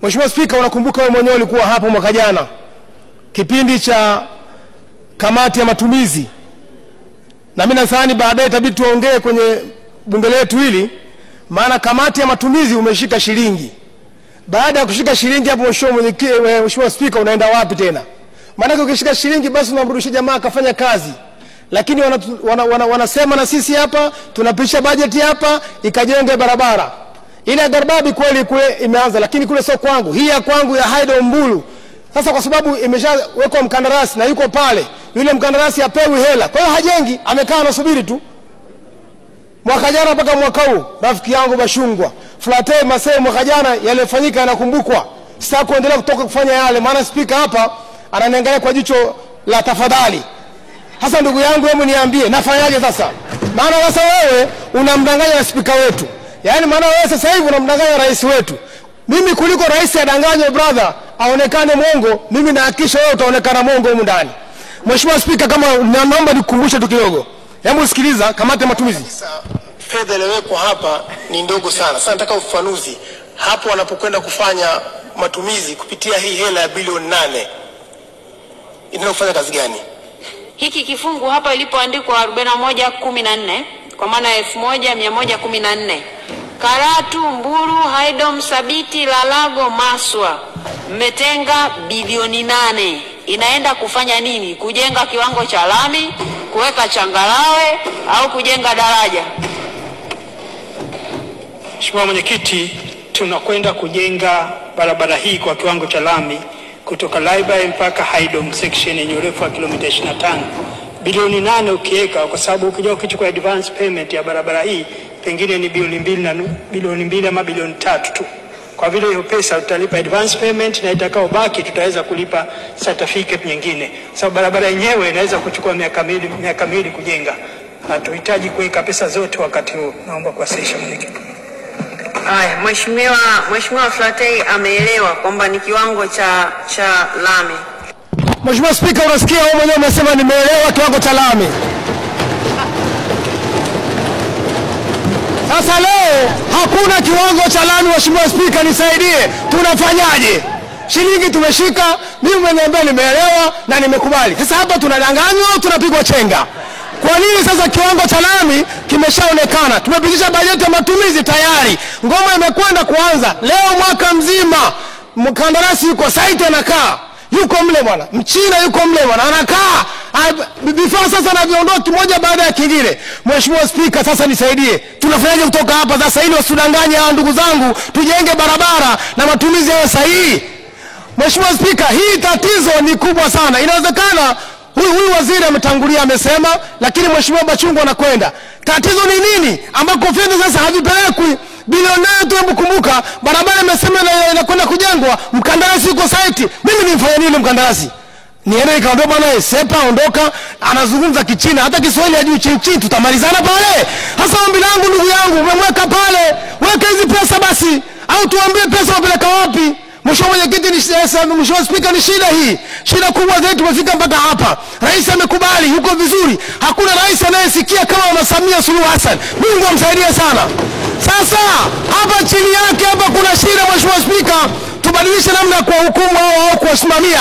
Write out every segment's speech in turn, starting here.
Mheshimiwa Spika, unakumbuka wewe mwenyewe ulikuwa hapo mwaka jana kipindi cha kamati ya matumizi, na mimi nadhani baadaye itabidi tuongee kwenye bunge letu hili, maana kamati ya matumizi umeshika shilingi. Baada ya kushika shilingi hapo, Mheshimiwa Spika, unaenda wapi tena? Maana ukishika shilingi basi unamrudishia jamaa akafanya kazi. Lakini wanasema na sisi hapa tunapisha bajeti hapa ikajenge barabara. Ile Garbabi kweli kule imeanza, lakini kule sio kwangu. Hii ya kwangu ya Haido Mbulu. Sasa kwa sababu imeshawekwa mkandarasi na yuko pale, yule mkandarasi apewi hela. Kwa hiyo hajengi, amekaa anasubiri tu. Mwaka jana mpaka mwaka huu, rafiki yangu Bashungwa, Flate Masee mwaka jana yaliyofanyika yanakumbukwa. Sitaki kuendelea kutoka kufanya yale, maana spika hapa ananiangalia kwa jicho la tafadhali. Hasa ndugu yangu, hebu niambie nafanyaje sasa? Maana sasa wewe unamdanganya na spika wetu. Yaani maana wewe sasa hivi unamdanganya rais wetu. Mimi kuliko rais adanganye brother aonekane mongo, mimi nahakikisha wewe utaonekana mongo huko ndani. Mheshimiwa Spika, kama naomba nikukumbushe tu kidogo. Hebu sikiliza, kamati ya matumizi. Fedha iliyowekwa hapa ni ndogo sana. Sasa nataka ufafanuzi. Hapo wanapokwenda kufanya matumizi kupitia hii hela ya bilioni 8 inafanya kazi gani? Hiki kifungu hapa ilipoandikwa 4114 kwa maana 1114. Karatu, Mbulu, Haidom, Sabiti, Lalago, Maswa mmetenga bilioni 8. Inaenda kufanya nini? Kujenga kiwango cha lami, kuweka changarawe au kujenga daraja? Mheshimiwa Mwenyekiti, tunakwenda kujenga barabara hii kwa kiwango cha lami kutoka Laibai mpaka Haidom section yenye urefu wa kilomita 25. Bilioni 8 ukiweka, kwa sababu ukija ukichukua advance payment ya barabara hii pengine ni bilioni 2 ama bilioni 3 tu. Kwa vile hiyo pesa tutalipa advance payment na itakao baki tutaweza kulipa certificate nyingine. Sababu barabara yenyewe inaweza kuchukua miaka miwili kujenga. Hatuhitaji kuweka pesa zote wakati huu. Naomba kuwasilisha Mwenyekiti. Haya, Mheshimiwa Flatei ameelewa kwamba ni kiwango cha lami. Mheshimiwa Spika, unasikia wewe mwenyewe umesema nimeelewa kiwango cha lami. Sasa leo hakuna kiwango cha lami. Mheshimiwa Spika, nisaidie, tunafanyaje? Shilingi tumeshika, mimi umeniambia nimeelewa na nimekubali. Sasa hapa tunadanganywa au tunapigwa chenga? Kwa nini sasa kiwango cha lami kimeshaonekana? Tumepitisha bajeti ya matumizi tayari. Ngoma imekwenda kuanza. Leo mwaka mzima mkandarasi yuko site anakaa. Yuko mle bwana. Mchina yuko mle bwana anakaa. Vifaa sasa anaviondoa kimoja baada ya kingine. Mheshimiwa Spika, sasa nisaidie. Tunafanyaje kutoka hapa sasa ili wasudanganye hao ndugu zangu, tujenge barabara na matumizi yawe sahihi? Mheshimiwa Spika, hii tatizo ni kubwa sana. Inawezekana huyu waziri ametangulia amesema, lakini Mheshimiwa Bachungwa anakwenda. Tatizo ni nini? Ambako fedha sasa havipelekwi. Bilioni 8 tu, kumbuka barabara imesema inakwenda kujengwa, mkandarasi yuko site. Mimi nimfanye nini mkandarasi? Niende nikaambia bwana sepa ondoka, anazungumza Kichina, hata Kiswahili hajui chini, tutamalizana pale. Hasa ombi langu ndugu yangu, umemweka pale, weka hizi pesa basi, au tuambie pesa wapeleka wapi? Mheshimiwa Mwenyekiti, Mheshimiwa Spika, ni shida hii. Shida kubwa zaidi tumefika mpaka hapa. Rais amekubali, yuko vizuri. Hakuna rais anayesikia kama Mama Samia Suluhu Hassan. Mungu amsaidie sana. Sasa hapa chini yake hapa kuna shida. Mheshimiwa Spika, tubadilishe namna ya kuwahukumu au kuwasimamia.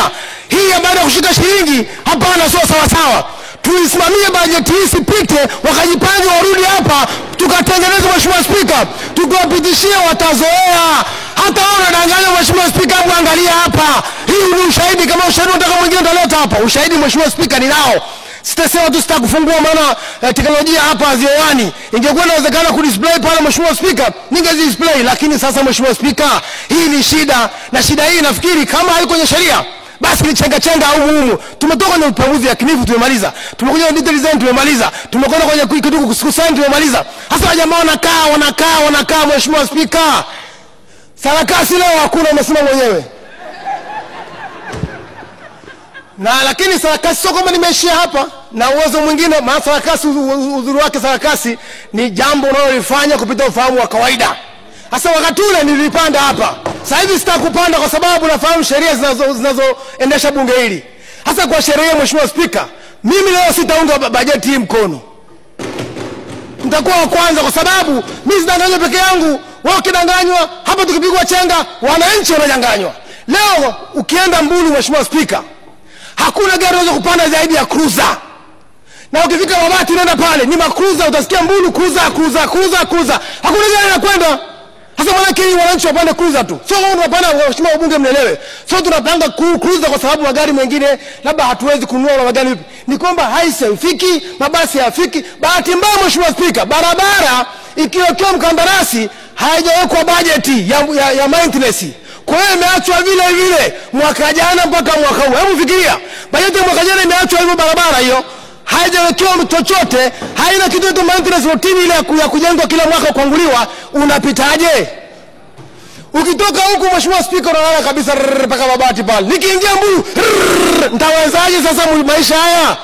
Hii ya baada ya kushika shilingi hapana, sio sawa sawa. Tuisimamie bajeti hii sipite, wakajipange warudi hapa tukatengeneza. Mheshimiwa Spika, tukiwapitishia watazoea. Hata wao wanadanganya. Mheshimiwa Spika, hebu angalia hapa. Hii ni ushahidi, kama ushahidi unataka mwingine utaleta hapa. Ushahidi Mheshimiwa Spika ninao. Sitasema tu sitakufungua, maana teknolojia hapa haziowani. Ingekuwa inawezekana kudisplay pale Mheshimiwa Spika, ningezidisplay. Lakini sasa Mheshimiwa Spika, hii ni shida, na shida hii nafikiri kama haiko kwenye sheria basi ni chenga au humu. Tumetoka kwenye upamuzi ya kinifu tumemaliza. Tumekuja kwenye detail design tumemaliza. Tumekwenda kwenye kitu kukusanya tumemaliza. Hasa jamaa wanakaa Mheshimiwa Spika. Sarakasi leo hakuna, umesema mwenyewe. Na lakini sarakasi sio kama nimeishia hapa. Na uwezo mwingine, maana sarakasi uzuri wake sarakasi ni jambo unalolifanya kupita ufahamu wa kawaida. Hasa wakati ule nilipanda hapa. Sasa hivi sitakupanda kwa sababu nafahamu sheria zinazoendesha bunge hili. Hasa kwa sheria, Mheshimiwa Spika, mimi leo sitaunga bajeti hii mkono. Nitakuwa wa kwanza kwa sababu mimi sidanganya peke yangu. wao kidanganywa, hapa tukipigwa chenga wananchi wananyanganywa. Leo ukienda Mbulu, Mheshimiwa Spika, hakuna gari unaweza kupanda zaidi ya cruiser. Na ukifika Babati unaenda pale ni makruza, utasikia Mbulu cruiser. Hakuna gari inakwenda. Sasa maana yake wananchi wapande cruiser tu. Sio wao tunapanda, Mheshimiwa wabunge mnielewe. Sio tunapanga cruiser kwa sababu magari mengine labda hatuwezi kununua magari vipi. Ni kwamba haifiki, mabasi hayafiki. Bahati mbaya Mheshimiwa Spika, barabara ikiwekewa mkandarasi haijawekwa bajeti ya maintenance. Kwa hiyo imeachwa vile vile mwaka jana mpaka mwaka huu. Hebu fikiria, bajeti ya mwaka jana imeachwa hivyo, barabara hiyo haijawekewa chochote, haina kitu tu maintenance routine ile ya kujengwa kila mwaka kuanguliwa. Unapitaje? Ukitoka huku Mheshimiwa Spika unaona kabisa mpaka Babati pale. Nikiingia Mbulu nitawezaje sasa maisha haya?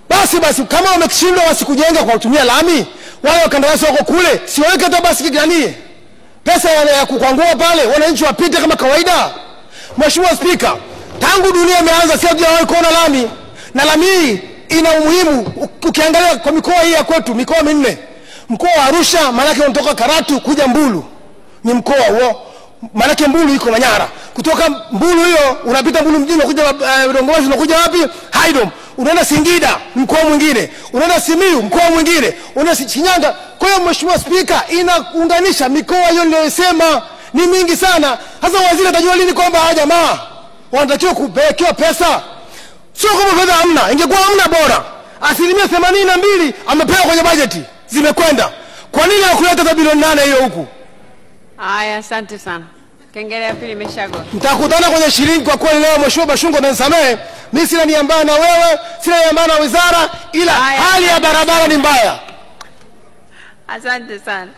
Basi kama wameshindwa wasikujenga kwa kutumia lami, wale wakandarasi wako kule, siweke hata basi gani pesa ya kukwangua pale, wananchi wapite kama kawaida. Mheshimiwa Spika, tangu dunia imeanza sio hatujawahi kuona lami, na lami ina umuhimu. Ukiangalia kwa mikoa hii ya kwetu, mikoa minne, mkoa wa Arusha maana yake unatoka Karatu kuja Mbulu ni mkoa huo, maana yake Mbulu iko Manyara. Kutoka Mbulu hiyo unapita Mbulu mjini unakuja Dongowezi, unakuja wapi? Haidom. Unaenda Singida mkoa mwingine, unaenda Simiyu mkoa mwingine, unaenda Shinyanga. Kwa hiyo Mheshimiwa Spika, inaunganisha mikoa hiyo niliyosema ni mingi sana. Sasa waziri atajua lini kwamba hawa jamaa wanatakiwa kupewa pesa? Sio kama fedha hamna. Ingekuwa hamna bora. 82% amepewa kwenye bajeti, zimekwenda. Kwa nini hakuleta hata bilioni 8 hiyo huku? Haya, asante sana. Kengele ya pili imeshagwa. Mtakutana kwenye shilingi kwa kweli leo. Mheshimiwa Bashungo, nisamehe. Mimi sina nia mbaya na wewe, sina nia mbaya na wizara, ila hali ya barabara ni mbaya. Asante sana.